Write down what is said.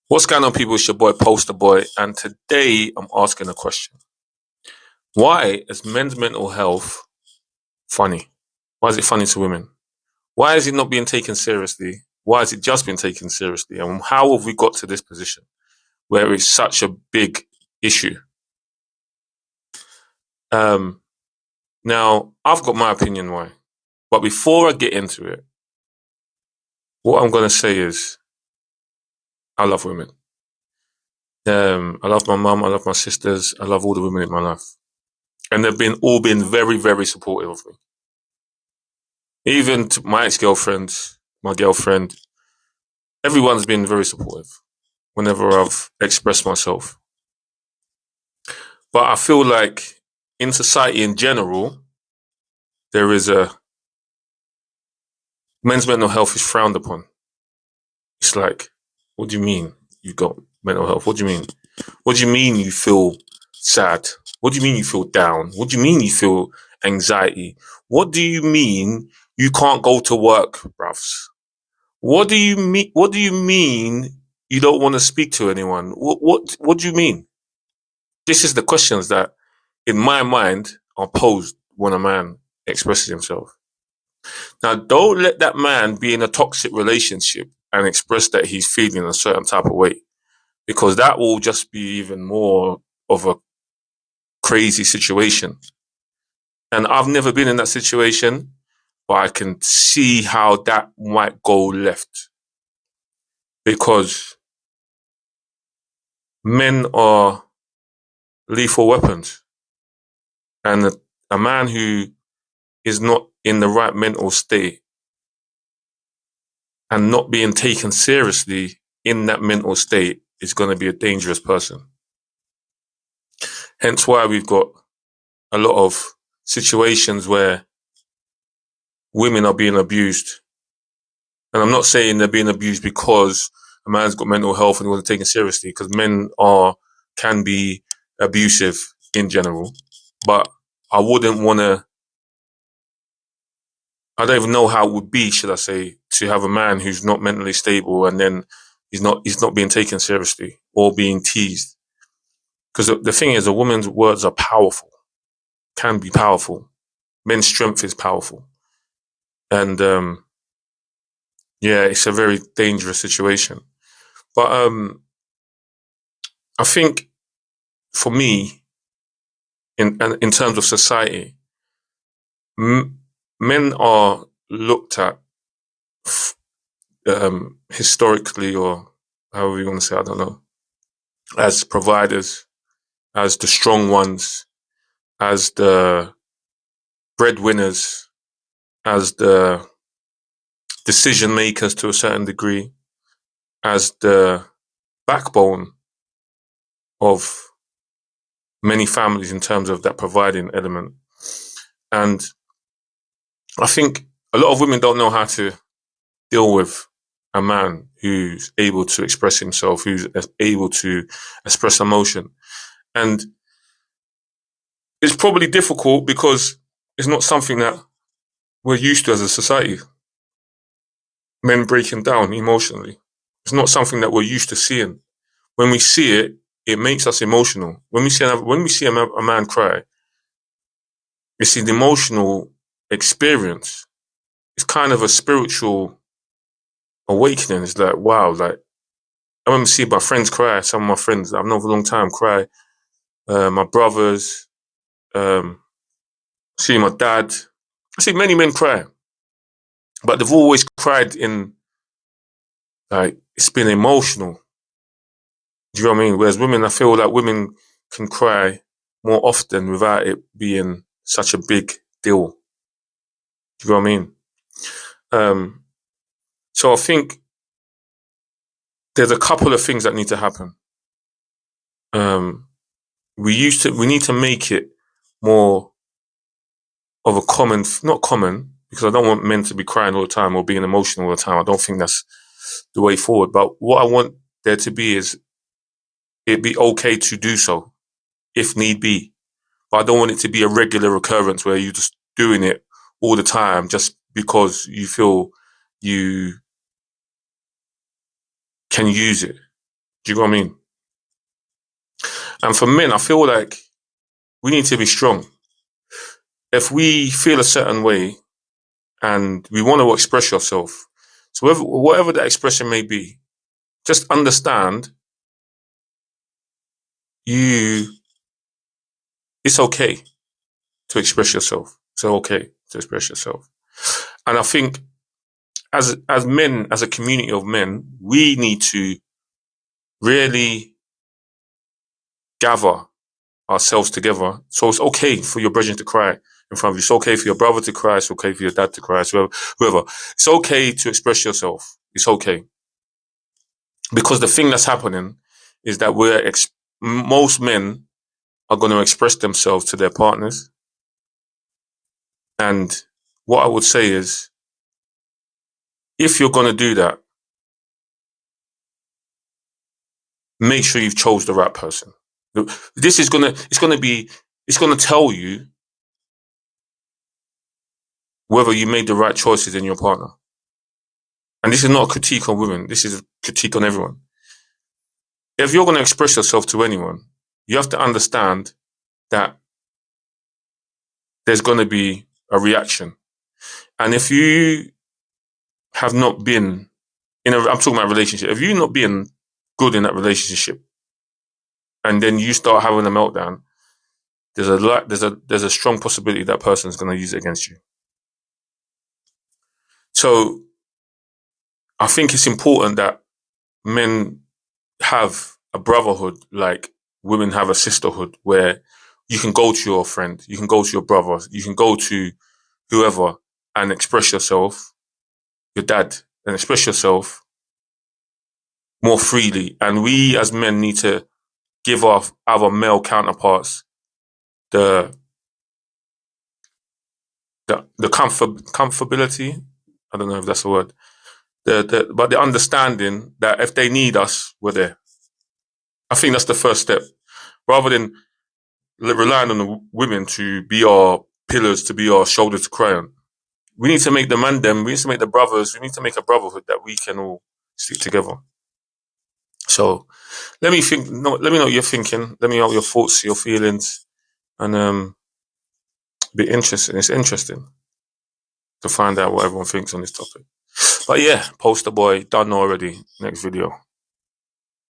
What's going on, people? It's your boy Poster Boy, and today I'm asking a question. Why is men's mental health funny? Why is it funny to women? Why is it not being taken seriously? Why is it just being taken seriously? And how have we got to this position where it's such a big issue? Um, Now, I've got my opinion why. But before I get into it, what I'm going to say is I love women. I love my mum. I love my sisters. I love all the women in my life. And they've all been very, very supportive of me. Even to my ex-girlfriend, my girlfriend, everyone's been very supportive whenever I've expressed myself. But I feel like in society in general, there is men's mental health is frowned upon. It's like, what do you mean you got mental health? What do you mean? What do you mean you feel sad? What do you mean you feel down? What do you mean you feel anxiety? What do you mean you can't go to work, bruv? What do you mean? What do you mean you don't want to speak to anyone? What do you mean? This is the questions that, in my mind, are posed when a man expresses himself. Now, don't let that man be in a toxic relationship and express that he's feeling a certain type of way, because that will just be even more of a crazy situation. And I've never been in that situation, but I can see how that might go left, because men are lethal weapons. And a man who is not in the right mental state and not being taken seriously in that mental state is going to be a dangerous person. Hence why we've got a lot of situations where women are being abused. And I'm not saying they're being abused because a man's got mental health and he wasn't taken seriously, because men can be abusive in general. But I wouldn't want to, I don't even know how it would be, should I say, to have a man who's not mentally stable and then he's not being taken seriously or being teased. Because the thing is, a woman's words are powerful, can be powerful. Men's strength is powerful. And yeah, it's a very dangerous situation. But I think for me, in terms of society, men are looked at historically, or however you want to say, I don't know, as providers, as the strong ones, as the breadwinners, as the decision makers to a certain degree, as the backbone of many families in terms of that providing element. And I think a lot of women don't know how to deal with a man who's able to express himself, who's able to express emotion. And it's probably difficult because it's not something that we're used to as a society. Men breaking down emotionally. It's not something that we're used to seeing. When we see it, it makes us emotional. When we see a man cry, it's an emotional experience. It's kind of a spiritual awakening. It's like, wow, like, I remember seeing my friends cry, some of my friends I've known for a long time cry, my brothers, seeing my dad. I see many men cry, but they've always cried in, like, it's been emotional. Do you know what I mean? Whereas women, I feel like women can cry more often without it being such a big deal. Do you know what I mean? So I think there's a couple of things that need to happen. We need to make it more of a common, not common, because I don't want men to be crying all the time or being emotional all the time. I don't think that's the way forward. But what I want there to be is it be okay to do so if need be. But I don't want it to be a regular occurrence where you're just doing it all the time just because you feel you can use it. Do you know what I mean? And for men, I feel like we need to be strong. If we feel a certain way and we want to express yourself, so whatever that expression may be, just understand it's okay to express yourself. It's okay to express yourself. And I think as men, as a community of men, we need to really gather ourselves together. So it's okay for your brethren to cry in front of you. It's okay for your brother to cry. It's okay for your dad to cry. It's whoever. It's okay to express yourself. It's okay. Because the thing that's happening is that most men are going to express themselves to their partners. And what I would say is, if you're going to do that, make sure you've chose the right person. It's going to tell you whether you made the right choices in your partner. And this is not a critique on women. This is a critique on everyone. If you're going to express yourself to anyone, you have to understand that there's going to be a reaction. And if you have not been I'm talking about relationship. If you've not been good in that relationship, and then you start having a meltdown, there's a strong possibility that person's going to use it against you. So I think it's important that men have a brotherhood like women have a sisterhood, where you can go to your friend, you can go to your brother, you can go to whoever and express yourself, your dad, and express yourself more freely. And we as men need to give our male counterparts the comfortability. I don't know if that's a word. But the understanding that if they need us, we're there. I think that's the first step. Rather than relying on the women to be our pillars, to be our shoulder to cry on, we need to make the man them. We need to make the brothers. We need to make a brotherhood that we can all stick together. So let me think. No, let me know what you're thinking. Let me know your thoughts, your feelings, and be interesting. It's interesting to find out what everyone thinks on this topic. But yeah, poster boy done already. Next video.